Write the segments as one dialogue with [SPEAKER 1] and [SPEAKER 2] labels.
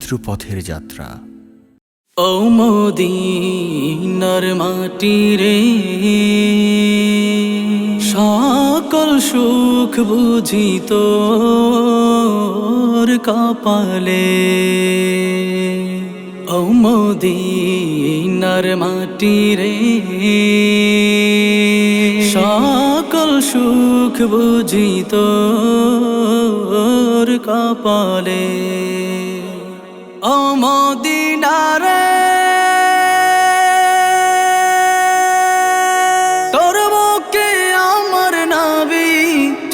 [SPEAKER 1] পবিত্র পথের যাত্রা।
[SPEAKER 2] ও মদিনার মাটি রে, সকল সুখ বুঝি তোর কপালে। ও মদিনার মাটি রে, সকল সুখ বুঝি তোর কপালে। ও মদিনা রে, তোর বুকে আমার নাবি,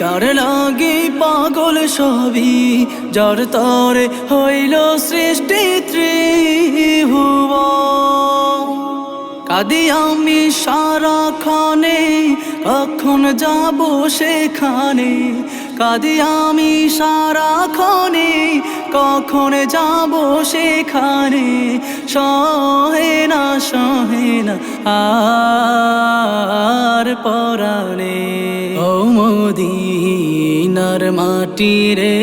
[SPEAKER 2] যার লাগি পাগল সবই, যার তরে হইল সৃষ্টি ত্রিভুবন। কাঁদি আমি সারাক্ষণে, কখন যাব সেখানে। কাঁদি আমি সারাক্ষণে, কখন যাব সেখানে। সহে না আর পরাণে। ও মদিনার মাটি রে,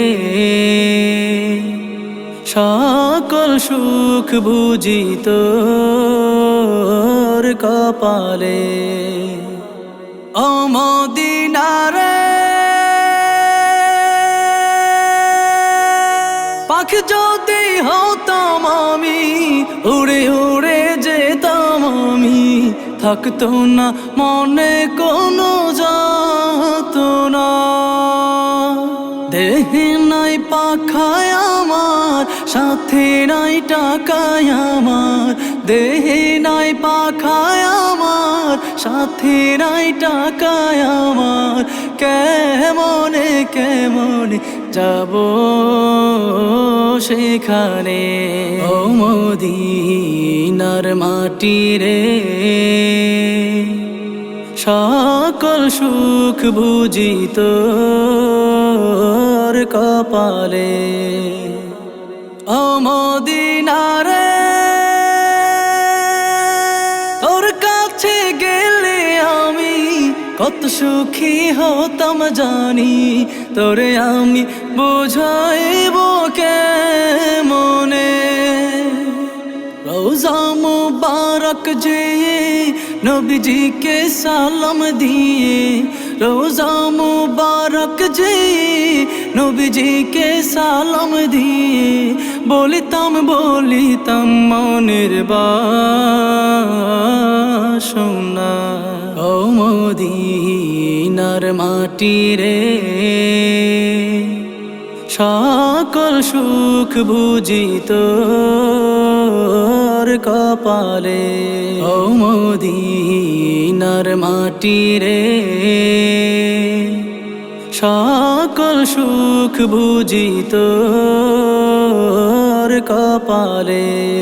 [SPEAKER 2] সকল সুখ বুঝি তোর কপালে। ও মদিনা রে, পাখি যদি হতাম আমি, উড়ে উড়ে যেতাম আমি। থাকতো না মনে কোনো যাতনা, দেহে নাই পাখায় আমার, সাথে নাই টাকায় আমার। দেহে নাই পাখায় আমার, সাথে নাই টাকায় আমার। কেমনে কেমনে যাব সেখানে। ও মদিনার মাটি রে, সকল সুখ বুঝি তোর কপালে। ও মদিনা রে, তোর কাছে গেলে আমি কত সুখী হতাম জানি। তোরে আমি বুঝাইব কেমনে। রোজা মুবারক যে নবীজিকে সালাম দিয়ে, রোজা মুবারক যে নবীজিকে সালাম দিয়ে, বলিতাম মনের বাসনা। ও মদিনার মাটি রে, সকল সুখ বুঝি তোর কপালে। ও মদিনার মাটি রে, সকল সুখ বুঝি তোর কপালে।